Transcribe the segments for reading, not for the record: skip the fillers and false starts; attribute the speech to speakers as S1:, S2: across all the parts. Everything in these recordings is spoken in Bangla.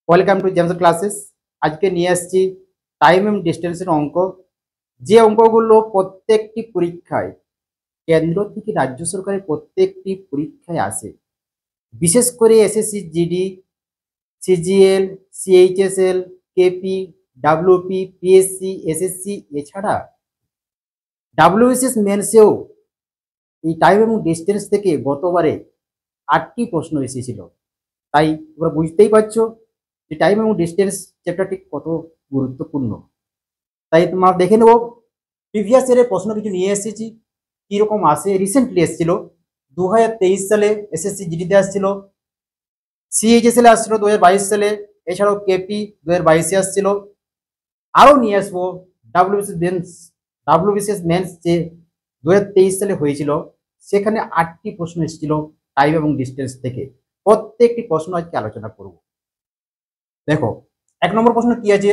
S1: Welcome to James classes. আজকে নিয়ে আসছি টাইম এবং ডিস্টেন্সের অঙ্ক, যে অঙ্কগুলো প্রত্যেকটি পরীক্ষায় কেন্দ্র থেকে রাজ্য সরকারের প্রত্যেকটি পরীক্ষায় আসে। বিশেষ করে SSC GD, CGL, CHSL, KP, WP, PSC, SSC, এছাড়া ডাব্লিউবিসিএস মেন্সেও এই টাইম এবং ডিস্টেন্স থেকে গতবারে 8টি প্রশ্ন এসেছিল। তাই তোমরা বুঝতেই পারছো যে টাইম এবং ডিস্টেন্স চ্যাপ্টারটি কত গুরুত্বপূর্ণ। তাই তোমরা দেখে নেব প্রিভিয়াস ইয়ারের প্রশ্ন কিছু নিয়ে এসেছি কিরকম আসে। রিসেন্টলি এসেছিল 2023 সালে এসএসসি জিডিতে আসছিল, সিএইচএসএল আসছিল 2022 সালে, এছাড়াও কেপি 2022 আসছিল। আরও নিয়ে আসবো ডাব্লিউবিসিএস মেন্স যে 2023 সালে হয়েছিল, সেখানে 8টি প্রশ্ন এসেছিল টাইম এবং ডিস্টেন্স থেকে। প্রত্যেকটি প্রশ্ন আজকে আলোচনা করব। দেখো, 1 নম্বর প্রশ্ন কি আছে,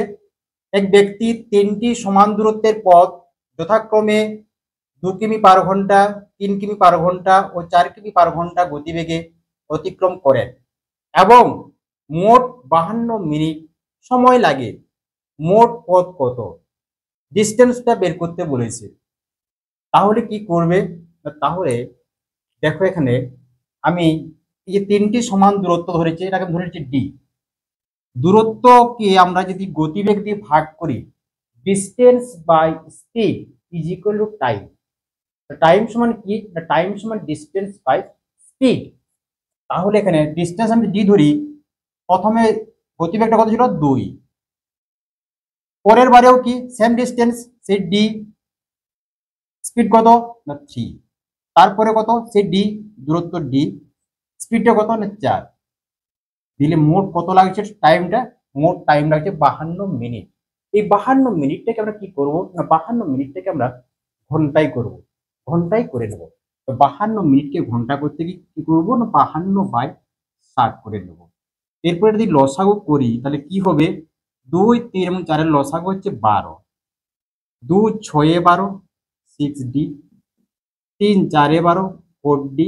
S1: এক ব্যক্তি 3টি সমান দূরত্বের পথ যথাক্রমে 2 কিমি পার ঘন্টা, 3 কিমি পার ঘন্টা ও 4 কিমি পার ঘন্টা গতিবেগে অতিক্রম করেন এবং মোট 52 মিনিট সময় লাগে। মোট পথ কত? ডিস্টেন্সটা বের করতে বলেছে। তাহলে কি করবে? তাহলে দেখো, এখানে আমি এই যে 3টি সমান দূরত্ব ধরেছি, এটাকে ধরেছি ডি। দূরত্বকে আমরা যদি গতিবেগ দিয়ে ভাগ করি, distance by speed is equal to time. Time সমান কি? টাইম সমান ডিস্টেন্স বাই স্পিড। তাহলে এখানে ডিস্টেন্স আমি ডি ধরি, প্রথমে গতিবেগটা কত ছিল? 2। পরের বারেও কি সেম ডিস্টেন্স, সেই ডি। স্পিড কত? না 3। তারপরে কত? সেই ডি, দূরত্ব ডি। স্পিডটা কত? না 4। দিলে মোট কত লাগছে টাইমটা? মোট টাইম লাগছে 52 মিনিট। এই 52 মিনিটটাকে আমরা কি করব না, 52 মিনিটটাকে আমরা ঘন্টায় করব, ঘন্টায় করে নেব। তো 52 মিনিটকে ঘন্টা করতে কি করব না, 52/60 করে নেব। এরপরে যদি লসাগু করি তাহলে কি হবে? 2, 3 এবং 4 এর লসাগু হচ্ছে 12। 2 6 12, 6d। 3 4 12, 4d।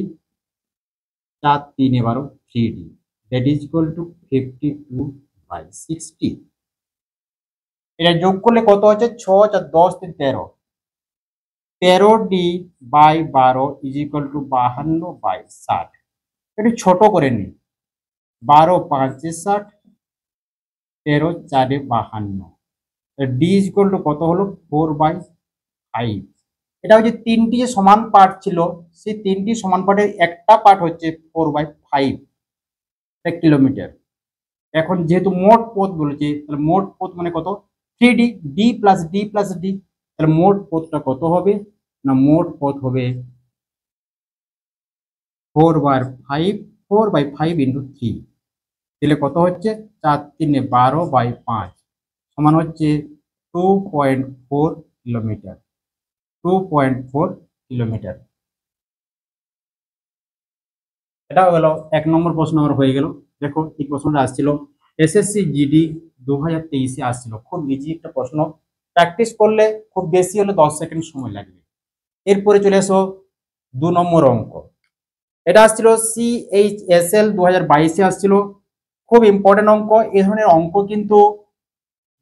S1: 4 3 12, 3d। That is equal two 52/60। এটা যোগ করলে কত হচ্ছে? 6 4 10 3 13। 13d/12 is equal two 52/60। একটু ছোট করে নিই। 12 5 60, 13 4 52। ডি ইজ ইকুয়াল টু কত হলো? 4/5। এটা হচ্ছে 3টি যে সমান পার্ট ছিল, সেই 3টি সমান পার্টের একটা পার্ট হচ্ছে 4/5 কিলোমিটার। এখন যেহেতু মোট পথ বলেছে, তাহলে মোট পথ মানে কত? 3d, D plus D plus D. তাহলে মোট পথটা কত হবে না, মোট পথ হবে 4/5 ইন্টু 3। দিলে কত হচ্ছে? 4 3 12/5 সমান হচ্ছে 2.4 কিলোমিটার। 2.4 কিলোমিটার। এটা হলো 1 নম্বর প্রশ্ন আমার হয়ে গেল। দেখো, এই প্রশ্নটা আসছিল এসএসসি জিডি 2023 আসছিল। খুব ইজি একটা প্রশ্ন, প্র্যাকটিস করলে খুব বেশি হলে 10 সেকেন্ড সময় লাগবে। এরপরে চলে এসো 2 নম্বর অঙ্ক। এটা আসছিল সিএইচএসএল 2022 আসছিল। খুব ইম্পর্টেন্ট অঙ্ক। এই ধরনের অঙ্ক কিন্তু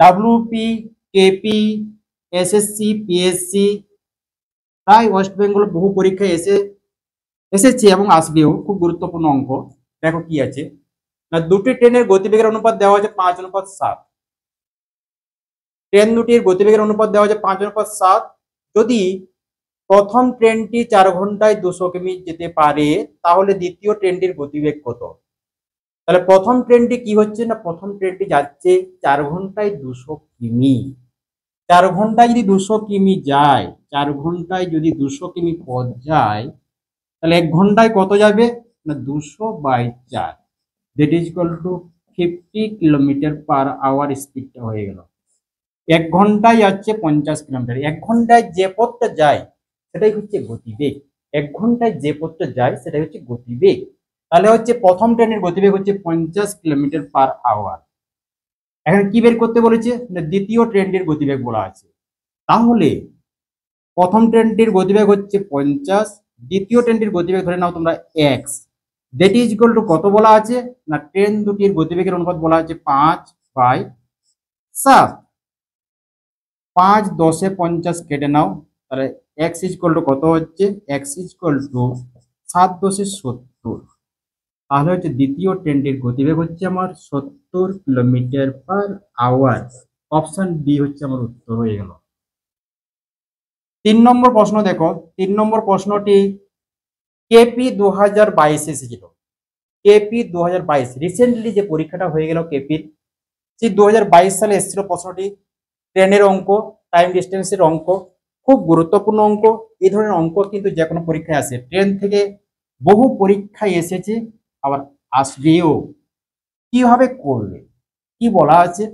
S1: ডাব্লিউপি, কেপি, এসএসসি, পিএসসি প্রায় ওয়েস্ট বেঙ্গল বহু পরীক্ষায় এসেছে এবং আসবেও। খুব গুরুত্বপূর্ণ অঙ্ক। দেখো কি আছে না, দুটি ট্রেনের গতিবেগের অনুপাত দেওয়া হয়েছে 5:7। ট্রেন দুটির গতিবেগের অনুপাত দেওয়া হয়েছে 5:7। যদি প্রথম ট্রেনটি 4 ঘন্টায় 200 কিমি যেতে পারে, তাহলে দ্বিতীয় ট্রেনটির গতিবেগ কত? তাহলে প্রথম ট্রেনটি কি হচ্ছে না, প্রথম ট্রেনটি যাচ্ছে 4 ঘন্টায় 200 কিমি। 4 ঘন্টায় যদি 200 কিমি যায়, 4 ঘন্টায় যদি 200 কিমি পথ যায়, তাহলে 1 ঘন্টায় কত যাবে না, 200/4। That is equal to 50 kilometre per hour স্পিডটা হয়ে গেল। 1 ঘন্টায় যাচ্ছে 50 কিলোমিটার। 1 ঘন্টায় যে পথটা যায় সেটাই হচ্ছে গতিবেগ। 1 ঘন্টায় যে পথটা যায় সেটাই হচ্ছে গতিবেগ। তাহলে হচ্ছে প্রথম ট্রেনের গতিবেগ হচ্ছে 50 কিলোমিটার পার আওয়ার। এখন কি বের করতে বলেছে না, দ্বিতীয় ট্রেনটির গতিবেগ বলা আছে। তাহলে প্রথম ট্রেনটির গতিবেগ হচ্ছে 50, দ্বিতীয় ট্রেনটির গতিবেগ ধরে নাও তোমরা x। That is equal two কত বলা আছে না ট্রেন দুটির গতিবেগের অনুপাত বলা আছে 5/7। 5 10 50 কেটে নাও, তাহলে x ইজ ইকুয়াল টু কত হচ্ছে, x ইজ ইকুয়াল টু 7 10 70। তাহলে হচ্ছে দ্বিতীয় ট্রেনটির গতিবেগ হচ্ছে আমার 70 kilometre per hour. Option D হচ্ছে আমার উত্তর হয়ে গেল। 3 নম্বর প্রশ্ন দেখো, 3 নম্বর প্রশ্নটি কেপি 2022 এসেছিল। কেপি 2022 রিসেন্টলি যে পরীক্ষাটা হয়ে গেল কেপির, সেই 2022 সালে এসেছিল প্রশ্নটি। ট্রেনের অঙ্ক, টাইম ডিস্টেন্সের অঙ্ক, খুব গুরুত্বপূর্ণ অঙ্ক। এই ধরনের অঙ্ক কিন্তু যে কোনো পরীক্ষায় আসে, ট্রেন থেকে বহু পরীক্ষায় এসেছে, আবার আসবেও। কিভাবে করবে, কি বলা আছে,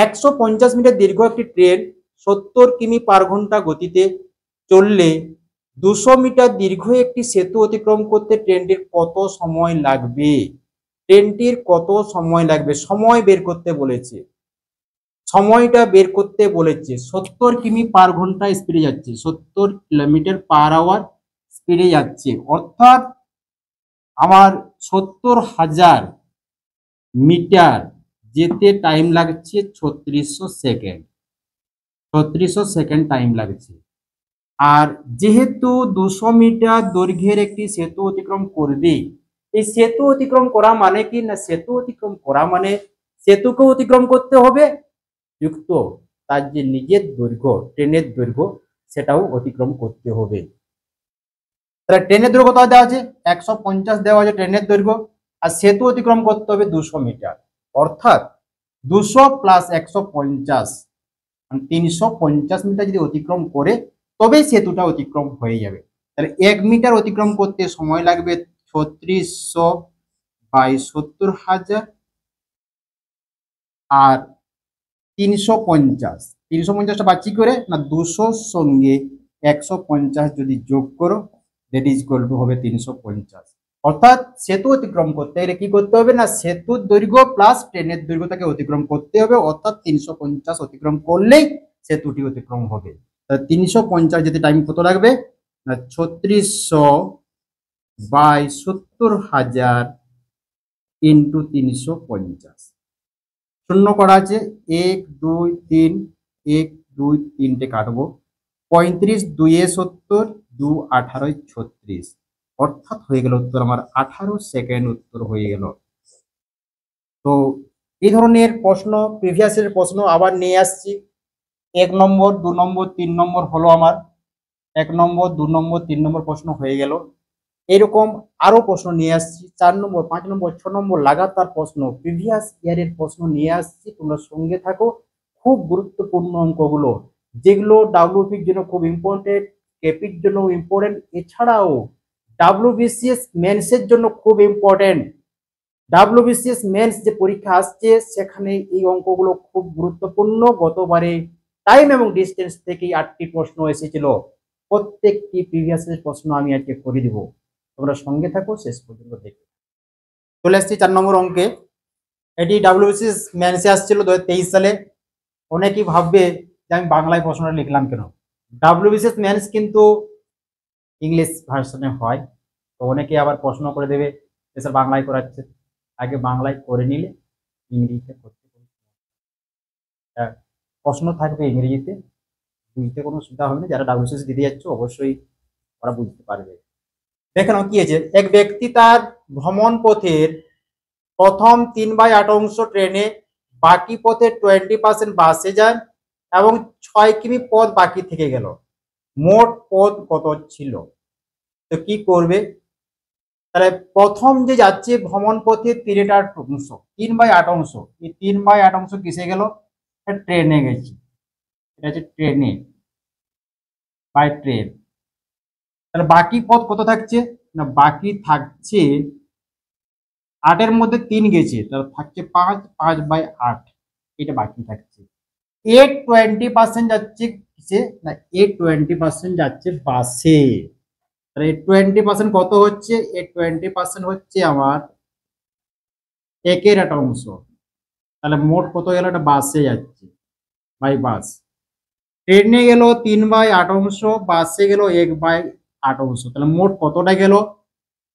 S1: 150 মিটার দীর্ঘ একটি ট্রেন 70 কিমি পার ঘন্টা গতিতে চললে 200 মিটার দীর্ঘ একটি সেতু অতিক্রম করতে ট্রেনটির কত সময় লাগবে? ট্রেনটির কত সময় লাগবে, সময় বের করতে বলেছে, সময়টা বের করতে বলেছে। 70 কিমি পার ঘন্টা স্পিডে যাচ্ছে, 70 কিলোমিটার পার আওয়ার স্পিডে যাচ্ছে, অর্থাৎ আমার 70,000 মিটার যেতে টাইম লাগছে 3600 সেকেন্ড। 3600 সেকেন্ড টাইম লাগছে। আর যেহেতু 200 মিটার দৈর্ঘ্যের একটি সেতু অতিক্রম করবে, এই সেতু অতিক্রম করা মানে কি না, সেতু অতিক্রম করা মানে সেতুকে অতিক্রম করতে হবে, যুক্ত তার যে নিজের দৈর্ঘ্য, ট্রেনের দৈর্ঘ্য, সেটাও অতিক্রম করতে হবে। তাহলে ট্রেনের দৈর্ঘ্য কত দেওয়া আছে, 150 দেওয়া আছে ট্রেনের দৈর্ঘ্য, আর সেতু অতিক্রম করতে হবে 200 মিটার, অর্থাৎ 200 প্লাস 150 মানে 350 মিটার যদি অতিক্রম করে তবেই সেতুটা অতিক্রম হয়ে যাবে। তাহলে 1 মিটার অতিক্রম করতে সময় লাগবে 3600 বাই 70,000 আর 350টা বাচ্চি করে না 200 সঙ্গে 150 যদি যোগ করো, দ্যাট ইজ ইকুয়াল টু হবে 350। অর্থাৎ সেতু অতিক্রম করতে গেলে কি করতে হবে না, সেতুর দৈর্ঘ্য প্লাস ট্রেনের দৈর্ঘ্যটাকে অতিক্রম করতে হবে, অর্থাৎ 350 অতিক্রম করলেই সেতুটি অতিক্রম হবে। 350 যেতে টাইম কত লাগবে না 3600 বাই 70,000 ইন্টু 350। শূন্য করা আছে, 1 2 3, 1 2 3টে কাটবো, 35 2 এ 70, 2 18 36, অর্থাৎ হয়ে গেল উত্তর আমার 18 সেকেন্ড উত্তর হয়ে গেল। তো এই ধরনের প্রশ্ন, প্রিভিয়াসের প্রশ্ন আবার নিয়ে আসছি। 1 নম্বর 2 নম্বর 3 নম্বর হলো আমার, 1 নম্বর 2 নম্বর 3 নম্বর প্রশ্ন হয়ে গেল। এরকম আরো প্রশ্ন নিয়ে আসছি, 4 নম্বর 5 নম্বর 6 নম্বর লাগাতার প্রশ্ন, প্রিভিয়াস ইয়ারের প্রশ্ন নিয়ে আসছি, তোমরা সঙ্গে থাকো। খুব গুরুত্বপূর্ণ অঙ্কগুলো, যেগুলো ডাব্লিউপির জন্য খুব ইম্পর্টেন্ট, কেপির জন্য ইম্পর্টেন্ট, এছাড়াও ডাব্লিউবিসিএস মেন্সের জন্য খুব ইম্পর্টেন্ট। ডাব্লিউবিসিএস মেন্স যে পরীক্ষা আসছে সেখানে এই অঙ্কগুলো খুব গুরুত্বপূর্ণ। গতবারে টাইম এবং ডিস্টেন্স থেকে 8টি প্রশ্ন এসেছিল, প্রত্যেকটি প্রিভিয়াসের প্রশ্ন আমি আজকে করে দিব, তোমরা সঙ্গে থাকো, শেষ পর্যন্ত দেখো। চলে আসছি 4 নম্বর অঙ্কে। এটি ডাব্লিউবিসিএস মেন্সে আসছিল 2023 সালে। অনেকেই ভাববে যে আমি বাংলায় প্রশ্নটা লিখলাম কেন। ডাব্লিউবিসিএস মেন্স কিন্তু ইংলিশ ভার্সনে হয়, তো অনেকে আবার প্রশ্ন করে দেবে স্যার বাংলায় করাচ্ছে। আগে বাংলায় করে নিলে ইংরেজিতে করতে প্রশ্ন থাকবে ইংরেজিতে, বুঝতে কোনো অসুবিধা হবে না। যারা ডাব্লিউবিসিএস দিতে যাচ্ছে অবশ্যই ওরা বুঝতে পারবে। দেখে নাও কি আছে, এক ব্যক্তি তার ভ্রমণ পথের প্রথম 3/8 অংশ ট্রেনে, বাকি পথে 20% বাসে যান এবং 6 কিমি পথ বাকি থেকে গেল। মোট পথ কত ছিল? তো কি করবে, তাহলে প্রথম যে যাচ্ছে ভ্রমণ পথে 3/8 অংশ, 3/8 অংশ, এই 3/8 অংশ কিসে গেল, ট্রেনে গেছে, এটা হচ্ছে ট্রেনে, বাই ট্রেন। তাহলে বাকি পথ কত থাকছে না, বাকি থাকছে 8-এর মধ্যে 3 গেছে, তাহলে থাকছে 5, 5/8, এটা বাকি থাকছে। 20% যাচ্ছে কিসে না, 20% যাচ্ছে বাসে। তাহলে 20% কত হচ্ছে, 20% হচ্ছে আমার 1-এর একটা অংশ। তাহলে মোট কত গেল, এটা বাসে যাচ্ছে, বাই বাস। ট্রেনে গেল 3/8 অংশ, বাসে গেল 1/8 অংশ, তাহলে মোট কতটা গেল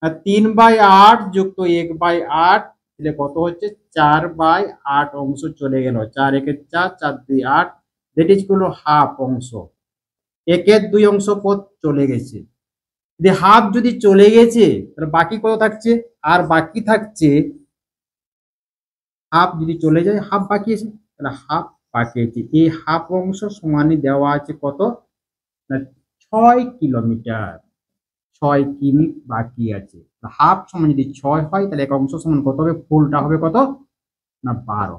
S1: 3/8 যুক্ত 1/8 তাহলে কত হচ্ছে 4/8 অংশ চলে গেল। 4 একে 4, 4 2 8, দ্যাট ইজ হলো হাফ অংশ। একের 2 অংশ পদ চলে গেছে। যদি হাফ যদি চলে গেছে তাহলে বাকি কত থাকছে? আর বাকি থাকছে হাফ। যদি চলে যায় হাফ বাকি আছে, তাহলে হাফ বাকি আছে। এই হাফ অংশ সমানই দেওয়া আছে কত না 6 কিলোমিটার। 6 কিমি বাকি আছে। হাফ সমান যদি 6 হয় তাহলে এক অংশ সমান কত হবে? ফুলটা হবে কত না 12।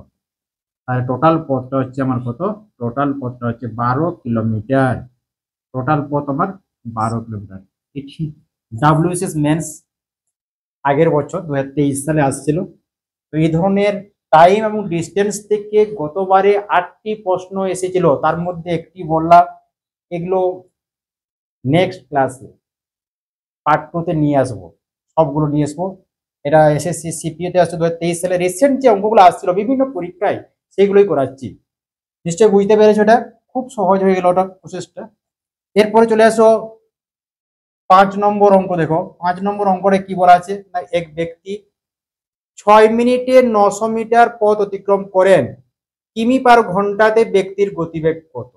S1: তাহলে টোটাল পথটা হচ্ছে আমার কত? টোটাল পথটা হচ্ছে 12 কিলোমিটার। টোটাল পথ আমার 12 কিলোমিটার। ঠিক ডাব্লিউএসএস মেন্স আগের বছর 2023 সালে আসছিল। তো এই ধরনের টাইম এবং ডিস্টেন্স থেকে গতবারে 8টি প্রশ্ন এসেছিল, তার মধ্যে একটি বললাম। এগুলো নেক্সট ক্লাসে পার্ট 2 তে নিয়ে আসবো, সবগুলো নিয়ে আসবো। এটা এসএসসি সিপিওতে আসছে 2023 সালে। রিসেন্ট যে অঙ্কগুলো আসছিল বিভিন্ন পরীক্ষায় সেগুলোই করাচ্ছি। নিশ্চয়ই বুঝতে পেরেছো, এটা খুব সহজ হয়ে গেল ওটা প্রসেসটা। এরপরে চলে আসো 5 নম্বর অঙ্ক। দেখো 5 নম্বর অঙ্কটা কি বলা আছে না, এক ব্যক্তি 6 মিনিটে 900 মিটার পথ অতিক্রম করেন। কিমি পার ঘন্টাতে ব্যক্তির গতিবেগ কত?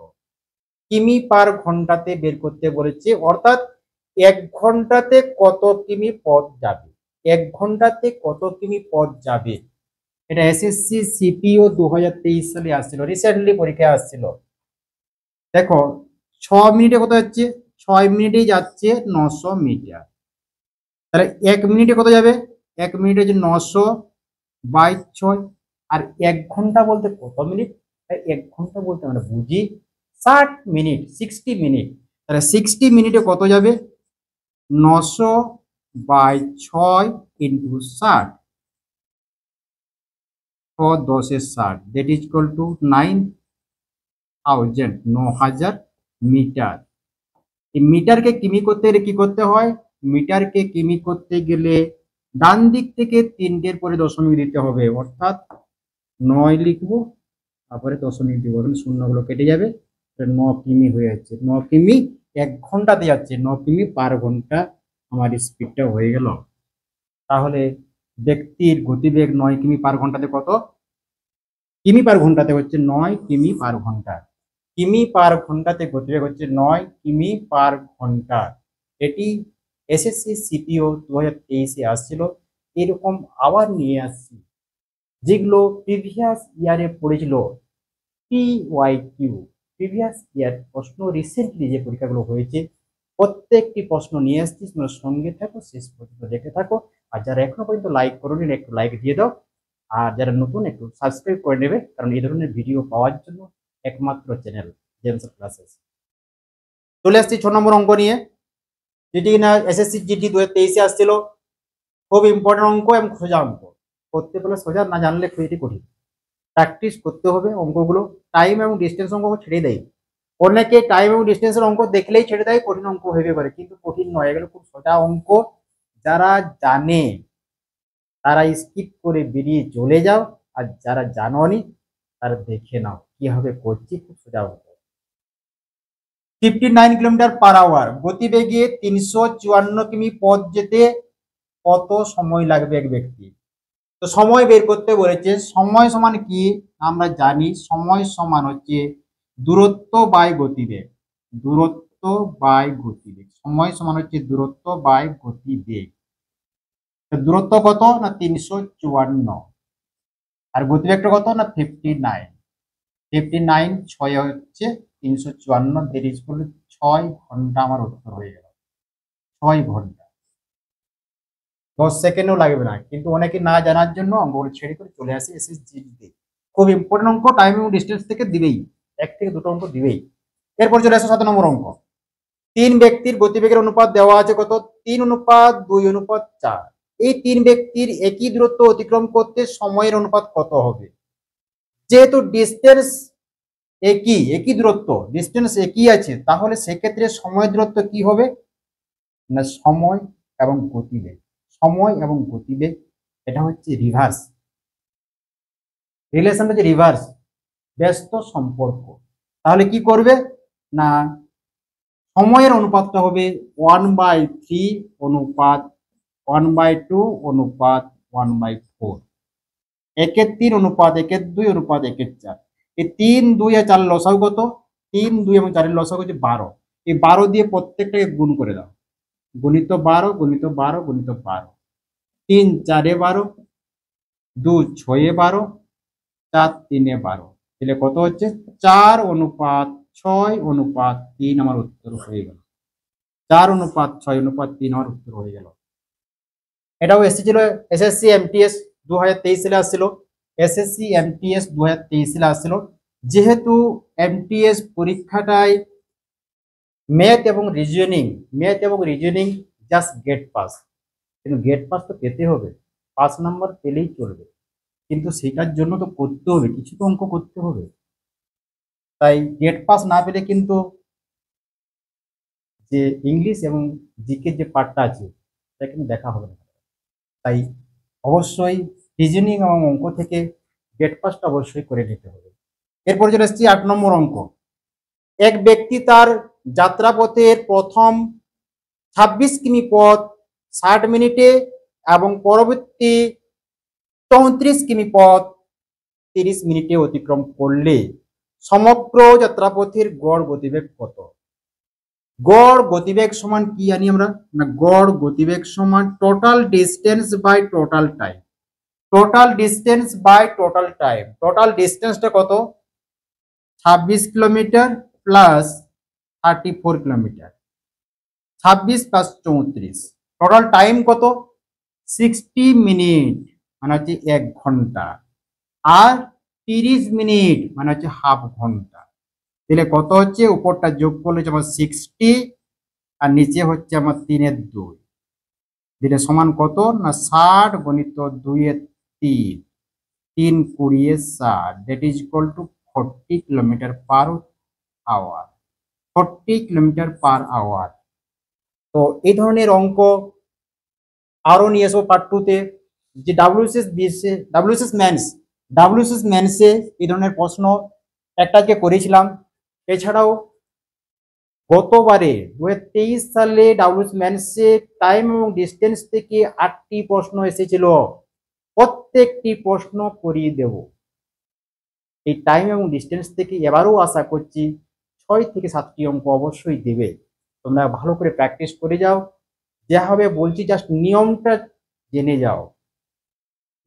S1: কিমি পার ঘন্টাতে বের করতে বলেছে, অর্থাৎ 1 ঘন্টাতে কত কিমি পথ যাবে। 1 ঘন্টাতে কত কিমি পথ যাবে, এটা এসএসসি সিপিও 2023 সালে আসছিল, রিসেন্টলি পরীক্ষায় আসছিল। দেখো 6 মিনিটে কত যাচ্ছে? 6 মিনিটেই যাচ্ছে 900 মিটার। তাহলে 1 মিনিটে কত যাবে? 1 মিনিটে হচ্ছে 900/6। আর 1 ঘন্টা বলতে কত মিনিট? 1 ঘন্টা বলতে আমরা বুঝি 60 মিনিট, 60 মিনিট। তাহলে 60 মিনিটে কত যাবে? 900/6 into 60, 6×10=60, that is equal to 9000 metre. এই মিটারকে কিমি করতে গেলে কি করতে হয়? মিটারকে কিমি করতে গেলে ডান দিক থেকে 3টের পরে দশমিক দিতে হবে, অর্থাৎ 9 লিখবো, তারপরে দশমিক দিব, এখানে শূন্যগুলো কেটে যাবে। 9 কিমি হয়ে যাচ্ছে। 9 কিমি 1 ঘন্টাতে যাচ্ছে। 9 কিমি পার ঘন্টা আমার স্পিডটা হয়ে গেল। তাহলে ব্যক্তির গতিবেগ 9 কিমি পার ঘন্টাতে কত? কিমি পার ঘন্টাতে হচ্ছে 9 কিমি পার ঘন্টা। কিমি পার ঘন্টাতে গতিবেগ হচ্ছে 9 কিমি পার ঘন্টা। এটি এসএসসি সিপিও 2023 আসছিল। এরকম আবার নিয়ে আসছি যেগুলো প্রিভিয়াস ইয়ারে পড়েছিল। পিওয়াইকিউ প্রিভিয়াস ইয়ার প্রশ্ন, রিসেন্টলি যে পরীক্ষাগুলো হয়েছে প্রত্যেকটি প্রশ্ন নিয়ে আসছি। তোমরা সঙ্গে থাকো, শেষ পর্যন্ত দেখে থাকো। আর যারা এখনো পর্যন্ত লাইক করোনি একটু লাইক দিয়ে দাও। আর যারা নতুন একটু সাবস্ক্রাইব করে নেবে, কারণ এই ধরনের ভিডিও পাওয়ার জন্য একমাত্র চ্যানেল জেমস ক্লাসেস। চলে আসছি 6 নম্বর অঙ্ক নিয়ে, যেটি কিনা এসএসসি জিডি 2023 আসছিল। খুব ইম্পর্টেন্ট অঙ্ক এবং সোজা অঙ্ক। করতে বলে সোজা, না জানলে খুবই কঠিন। প্র্যাকটিস করতে হবে অঙ্কগুলো। টাইম এবং ডিস্টেন্স অঙ্ক ছেড়ে দেয় অনেকে, টাইম এবং ডিস্টেন্সের অঙ্ক দেখলেই ছেড়ে দেয়, কঠিন অঙ্ক হয়ে পারে, কিন্তু কঠিন নয়, এগুলো খুব সোজা অঙ্ক। যারা জানে তারা স্কিপ করে বেরিয়ে চলে যাও, আর যারা জানোনি তারা দেখে নাও কিভাবে করছি। খুব সোজা অঙ্ক। 59 কিলোমিটার পার আওয়ার গতিবেগে 354 কিমি পথ যেতে কত সময় লাগবে এক ব্যক্তি? তো সময় বের করতে বলেছে। সময় সমান কি আমরা জানি, সময় সমান হচ্ছে দূরত্ব বাই গতিবেগ। দূরত্ব বাই গতিবেগ, সময় সমান হচ্ছে দূরত্ব বাই গতিবেগ। দূরত্ব কত না 354, আর গতিবেগটা কত না 59। 59 6 হচ্ছে 354, দেরি করলে 6 ঘন্টা আমার উত্তর হয়ে গেল। 6 ঘন্টা 10 সেকেন্ডও লাগবে না, কিন্তু অনেকে না জানার জন্য অঙ্কগুলো ছেড়ে করে চলে আসে এসএসজিতে। খুব ইম্পর্টেন্ট অঙ্ক, টাইম এবং ডিস্টেন্স থেকে দিবেই, 1 থেকে 2টো অঙ্ক দিবেই। এরপর চলে আসে 7 নম্বর অঙ্ক। 3 ব্যক্তির গতিবেগের অনুপাত দেওয়া আছে কত? 3:2:4। এই 3 ব্যক্তির একই দূরত্ব অতিক্রম করতে সময়ের অনুপাত কত হবে? যেহেতু ডিস্টেন্স একই দূরত্ব, ডিস্টেন্স একই আছে, তাহলে সেক্ষেত্রে সময় দূরত্ব কি হবে না সময় এবং গতিবেগ। সময় এবং গতিবেগ এটা হচ্ছে রিভার্স রিলেশন, হচ্ছে রিভার্স ব্যস্ত সম্পর্ক। তাহলে কি করবে না সময়ের অনুপাতটা হবে 1/3 1/2 অনুপাত 1/4, 1/3 অনুপাত 1/2 অনুপাত 1/4। এই 3, 2 আর 4 লসাগু কত? 3, 2 এবং 4 লসাগু হচ্ছে 12। এই 12 দিয়ে প্রত্যেকটাকে গুণ করে দাও, গুণিত 12 গুণিত 12 গুণিত 12, 3 4 12, 2 6 12, 4 3 12, তাহলে কত হচ্ছে? 4 অনুপাত 6 অনুপাত 3 আমার উত্তর হয়ে গেল। 4 অনুপাত 6 অনুপাত 3 আমার উত্তর হয়ে গেল। এটাও এসেছিল এসএসসি এমটিএস 2023 সালে আসছিল, এসএসসি এমটিএস 2023 সালে আসছিল। যেহেতু এমটিএস পরীক্ষাটায় ম্যাথ এবং রিজনিং জাস্ট গেট পাস, কিন্তু গেট পাস তো পেতে হবে, 5 নাম্বার পেলেই চলবে, কিন্তু সেটার জন্য তো করতে হবে, কিছু তো অঙ্ক করতে হবে। তাই গেট পাস না পেলে কিন্তু যে ইংলিশ এবং জিকে যে পার্টটা আছে সেটা কিন্তু দেখা হবে না। তাই অবশ্যই রিজনিং এবং অঙ্ক থেকে গেট পাসটা অবশ্যই করে নিতে হবে। এরপরে চলে এসেছি 8 নম্বর অঙ্ক। এক ব্যক্তি তার যাত্রাপথের প্রথম 26 কিমি পথ 60 মিনিটে এবং পরবর্তী 34 কিমি পথ 30 মিনিটে অতিক্রম করলে সমগ্র যাত্রাপথের গড় গতিবেগ কত? গড় গতিবেগ সমান কি জানি আমরা না, গড় গতিবেগ সমান total distance by total time. Total distance by total time, total ডিস্টেন্সটা কত? 26 kilometre plus 34 kilometre, 26 plus 34, total time কত? 60 মিনিট মানে হচ্ছে 1 ঘন্টা, আর 30 মিনিট মানে হচ্ছে হাফ ঘন্টা। তাহলে কত হচ্ছে? উপরটা যোগ করলে হচ্ছে আমার 60 আর নিচে হচ্ছে আমার 3 2, দিলে সমান কত না 60 গণিত 2 3, 3 20 60, that is equal to 40 kilometre per hour, 40 kilometre per hour. তো এই ধরনের অঙ্ক আরো নিয়ে আসবো পার্ট 2 তে। যে ডাব্লিউসিএস মেন্সে এই ধরনের প্রশ্ন একটাকে করেছিলাম। এছাড়াও গতবারে 2023 সালে ডাব্লিউএস মেন্সে টাইম এবং ডিস্টেন্স থেকে 8টি প্রশ্ন এসেছিল, প্রত্যেকটি প্রশ্ন করিয়ে দেব। এই টাইম এবং ডিস্টেন্স থেকে এবারও আশা করছি 6 থেকে 7টি অঙ্ক অবশ্যই দেবে। তোমরা ভালো করে প্র্যাকটিস করে যাও, যেভাবে বলছি জাস্ট নিয়মটা জেনে যাও।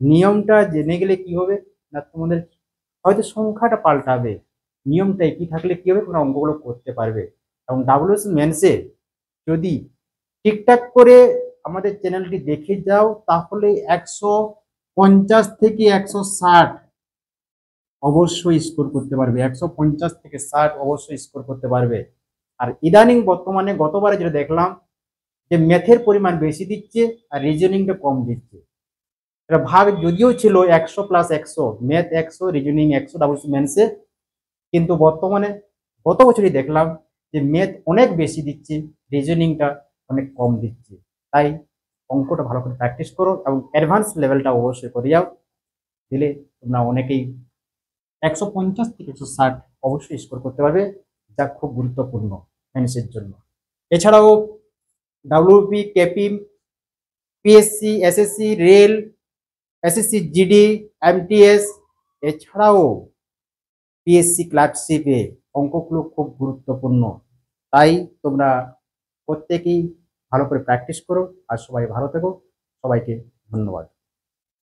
S1: নিয়মটা জেনে গেলে কি হবে না, তোমাদের হয়তো সংখ্যাটা পাল্টাবে, নিয়মটা একই থাকলে কি হবে, তোমরা অঙ্কগুলো করতে পারবে। এবং ডাব্লিউএস মেন্সে যদি ঠিকঠাক করে আমাদের চ্যানেলটি দেখে যাও তাহলে 150 থেকে 160 অবশ্যই স্কোর করতে পারবে, 150 থেকে 60 অবশ্যই স্কোর করতে পারবে। আর ইদানিং বর্তমানে গতবারে যেটা দেখলাম যে ম্যাথের পরিমাণ বেশি দিচ্ছে আর রিজনিংটা কম দিচ্ছে। এটা ভাগ যদিও ছিল 100 প্লাস 100, ম্যাথ 100 রিজনিং 100 ডাব্লিউএস মেন্সে, কিন্তু বর্তমানে গত বছরই দেখলাম যে ম্যাথ অনেক বেশি দিচ্ছে, রিজনিংটা অনেক কম দিচ্ছে। তাই অঙ্কটা ভালো করে প্র্যাকটিস করো এবং অ্যাডভান্স লেভেলটা অবশ্যই করে যাও, দিলে তোমরা অনেকেই 150 থেকে 160 অবশ্যই স্কোর করতে পারবে, যা খুব গুরুত্বপূর্ণ মেন্সের জন্য। এছাড়াও WP, KP, PSC, SSC, rail, SSC GD, MTS, এছাড়াও পিএসসি ক্লার্কশিপে অঙ্কগুলো খুব গুরুত্বপূর্ণ। তাই তোমরা প্রত্যেকেই ভালো করে প্র্যাকটিস করো। আর সবাই ভালো থেকো, সবাইকে ধন্যবাদ।